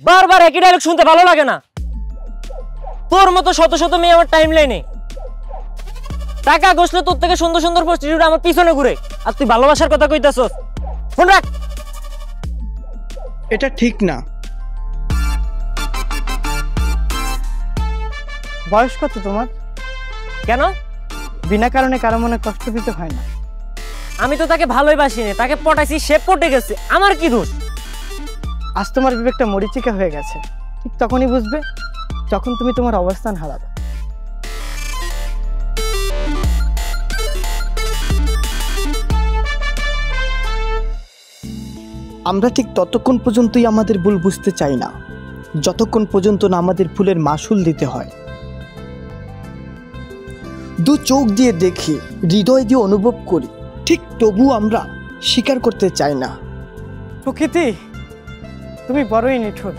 বারবার একই ডায়লগ শুনতে ভালো লাগে না। তোর মতো শত শত মেয়ে আমার টাইম লাইনে, টাকা ঘষলে তোর থেকে সুন্দর সুন্দর প্রস্টিটিউট আমার পিছনে ঘুরে, আর তুই ভালোবাসার কথা কইতাছস। ফোন রাখ। এটা ঠিক না। বয়স কত তোমার? কেন? বিনা কারণে কারো মনে কষ্ট দিতে হয় না। আমি তো তাকে ভালোই বাসিনি, তাকে পটাইছি, সে পটে গেছে, আমার কি দোষ? আজ তোমার বিবেকটা মরিচিকা হয়ে গেছে, ঠিক তখনই বুঝবে যখন তুমি তোমার অবস্থান হারাবে। আমরা ঠিক ততক্ষণ পর্যন্তই আমাদের ভুল বুঝতে চাই না, যতক্ষণ পর্যন্ত না আমাদের ভুলের মাসুল দিতে হয়। দু চোখ দিয়ে দেখি, হৃদয় দিয়ে অনুভব করি, ঠিক তবু আমরা স্বীকার করতে চাই না। প্রকৃতি, তুমি বড়ই নিঠুর।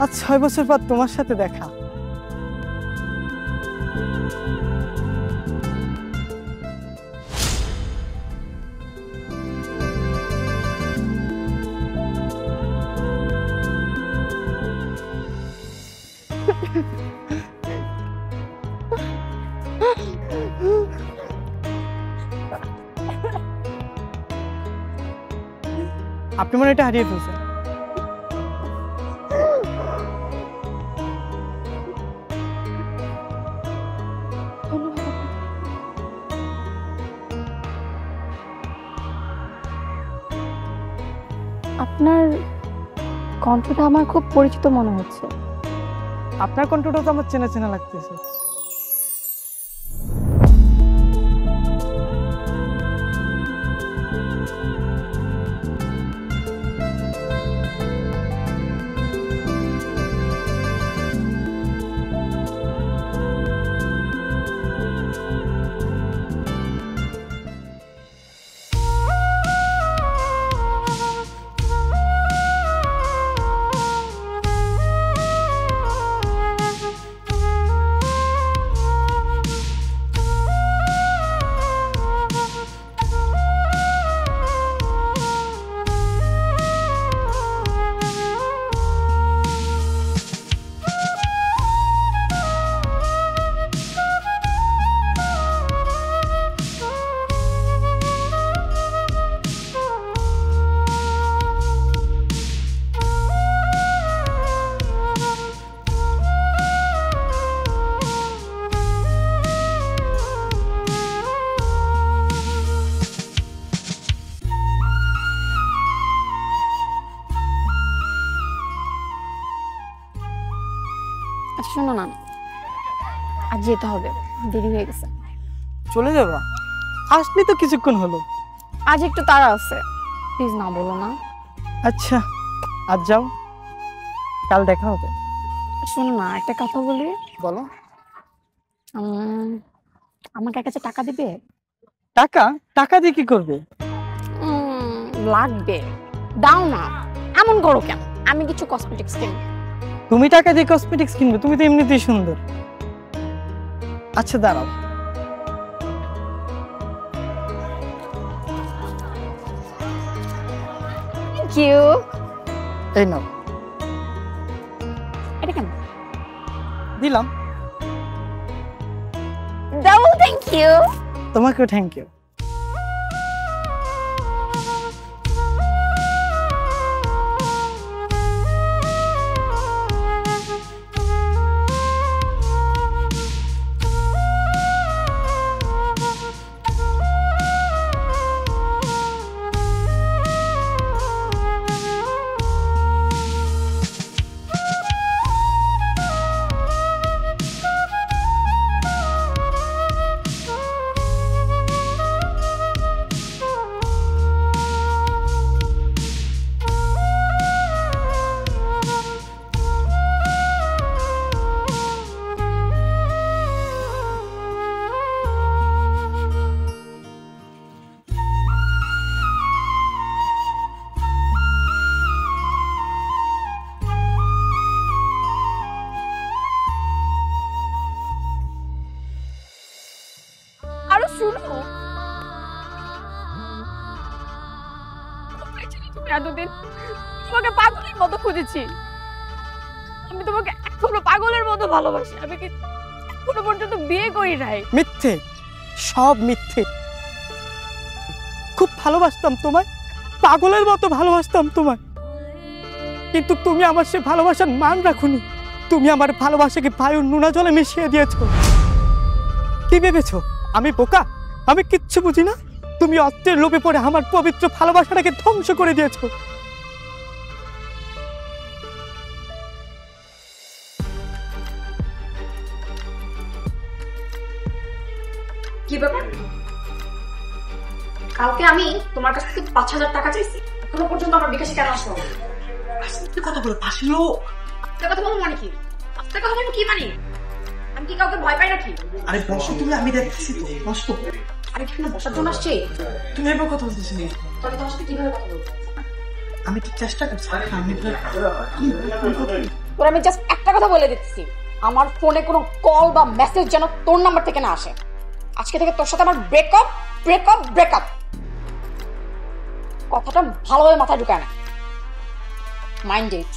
আজ 6 বছর পর তোমার সাথে দেখা। আপনি মনে এটা হারিয়ে ফেলছেন। আপনার কণ্ঠটা আমার খুব পরিচিত মনে হচ্ছে। আপনার কণ্ঠটা তো আমার চেনা চেনা লাগতেছে। শোনো না, আজ যেতে হবে, দেরি হয়ে গেছে। চলে যাবা? আসলে তো কিছুক্ষণ হলো। আজ একটু তাড়া আছে, প্লিজ না বলো না। আচ্ছা, আজ যাও, কাল দেখা হবে। শোনো না, একটা কথা বলি। বলো। আমাকে কাছে টাকা দিবে? টাকা? টাকা দিয়ে কি করবে? লাগবে, দাও না। এমন করো কেন? আমি কিছু কসমেটিক্স কিনবো। তুমি টাকা দিয়ে কসমেটিক্স কিনবে? তুমি তো এমনিতেই সুন্দর। আচ্ছা দাঁড়াও। Thank you. এই নাও। এটা কেন? দিলাম। দাও। Thank you. তোমাকেও থ্যাংক ইউ। খুঁজেছি। আমি তোমাকে এখনো পাগলের মতো ভালোবাসি। আমি কি এখনো পর্যন্ত বিয়ে করি নাই। মিথ্যে, সব মিথ্যে। খুব ভালোবাসতাম তোমায়, পাগলের মতো ভালোবাসতাম তোমায়, কিন্তু তুমি আমার সে ভালোবাসার মান রাখুনি। তুমি আমার ভালোবাসাকে বায়ুর নোনা জলে মিশিয়ে দিয়েছো। কি ভেবেছো আমি বোকা? আমি কিচ্ছু বুঝি না? তুমি অস্ত্রের লোভে পড়ে আমার পবিত্র ভালোবাসাটাকে ধ্বংস করে দিয়েছো। কি ব্যাপার? কালকে আমি তোমার কাছ থেকে 5,000 টাকা চাইছি, এখনো পর্যন্ত আমার বিকাশে কেন আসলো? কথা বলে আসলো। আস্তে কথা বলো মানে কি? আস্তে কথা বলো কি মানে? আমি কি কাউকে ভয় পাই নাকি? আরে বসো তুমি, আমি দেখছি তো। বসো। আমি কি এখানে বসার জন্য আসছি? তুমি এবার কথা বলতেছি না। তাহলে তোমার সাথে কিভাবে কথা বলবো? আমি তো চেষ্টা করছি। তোর আমি জাস্ট একটা কথা বলে দিচ্ছি, আমার ফোনে কোনো কল বা মেসেজ যেন তোর নাম্বার থেকে না আসে। আজকে থেকে তোর সাথে আমার ব্রেকআপ ব্রেকআপ ব্রেকআপ। কথাটা ভালোভাবে মাথায় ঢুকায় না। Mind it.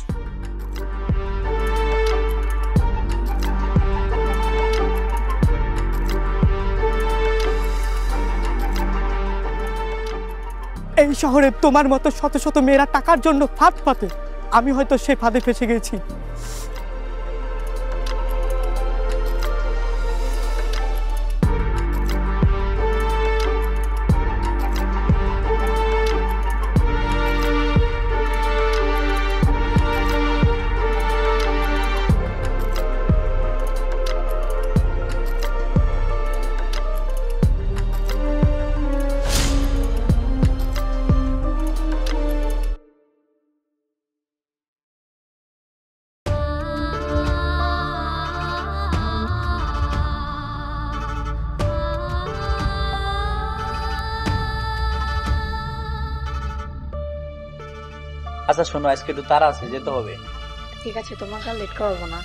এই শহরে তোমার মতো শত শত মেয়েরা টাকার জন্য ফাঁদ পাতে, আমি হয়তো সেই ফাঁদে ফেসে গেছি। আচ্ছা শোনো, আজকে একটু তাড়া আছে, যেতে হবে। ঠিক আছে, তোমাকে আর লেট করাবো না।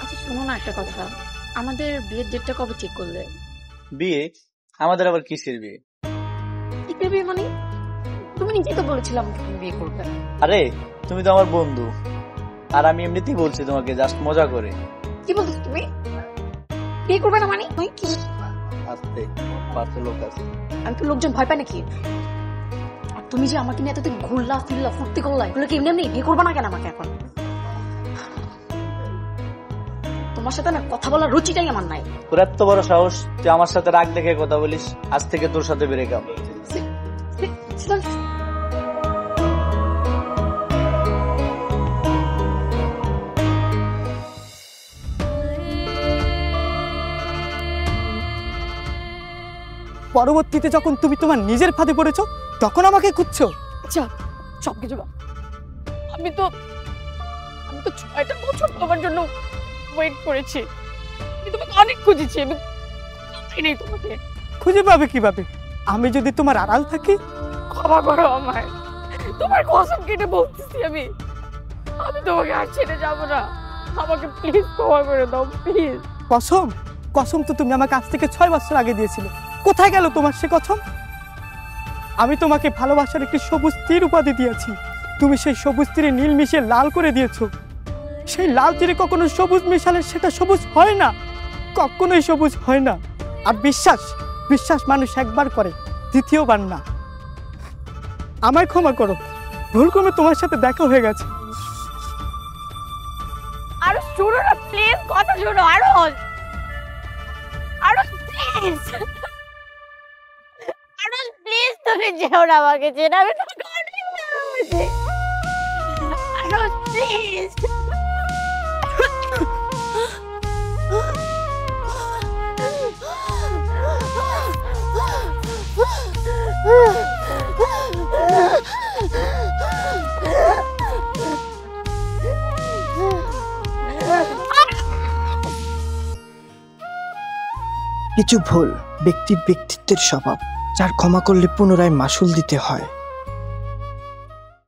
আচ্ছা শোনো না একটা কথা, আমাদের বিয়ের ডেটটা কবে ঠিক করলে? বিয়ে? আমাদের আবার কিসের বিয়ে? কিসের বিয়ে মানে? তুমি নিজেই তো বলেছিলাম তুমি বিয়ে করবে। আরে তুমি তো আমার বন্ধু, আর আমি এমনিতেই বলছি তোমাকে জাস্ট মজা করে। কি বলছো তুমি? বিয়ে করবে না মানে? তুই কি? আস্তে, পাশে লোক আছে। আমি তো লোকজন ভয় পায় নাকি? আর তুমি যে আমাকে নিয়ে এতদিন ঘুরলা ফিরলা ফুর্তি করলা, এগুলো কি এমনি এমনি? বিয়ে করবে না কেন আমাকে এখন? তোমার সাথে না কথা বলার রুচিটাই আমার নাই। তোর এত বড় সাহস তুই আমার সাথে রাগ দেখে কথা বলিস? আজ থেকে তোর সাথে ব্রেকআপ। পরবর্তীতে যখন তুমি তোমার নিজের ফাঁদে পড়েছো, তখন আমাকে খুঁজছো। আচ্ছা সবকিছু আমি তো 6টা বছর তোমার জন্য ওয়েট করেছি। আমি তোমাকে অনেক খুঁজেছি, আমি নেই তোমাকে। খুঁজে পাবে কিভাবে? আমি যদি তোমার আড়াল থাকি? ক্ষমা করো আমায়, তোমার কসম কেটে বলতেছি আমি তোমাকে আর ছেড়ে যাবো না। আমাকে প্লিজ ক্ষমা করে দাও প্লিজ। কসম? কসম তো তুমি আমাকে আজ থেকে 6 বছর আগে দিয়েছিলে। কোথায় গেল তোমার সে কসম? আমি তোমাকে ভালোবাসার একটি সবুজ তীর উপাধি দিয়েছি, তুমি সেই সবুজ তীরে নীল মিশিয়ে লাল করে দিয়েছো। সেই লাল তীরে কখনো সবুজ মিশালে সেটা সবুজ হয় না, কখনোই সবুজ হয় না। আর বিশ্বাস, বিশ্বাস মানুষ একবার করে, দ্বিতীয়বার না। আমায় ক্ষমা করো, ভুল করে তোমার সাথে দেখা হয়ে গেছে। আরো শোনো না প্লিজ, কথা শোনো আরো প্লিজ। আরো প্লিজ তুমি যেও না আমাকে ছেড়ে, আমি তোমাকে অনেক ভালোবাসি। আরো প্লিজ। কিছু ভুল ব্যক্তির ব্যক্তিত্বের স্বভাব, যার ক্ষমা করলে পুনরায় মাসুল দিতে হয়।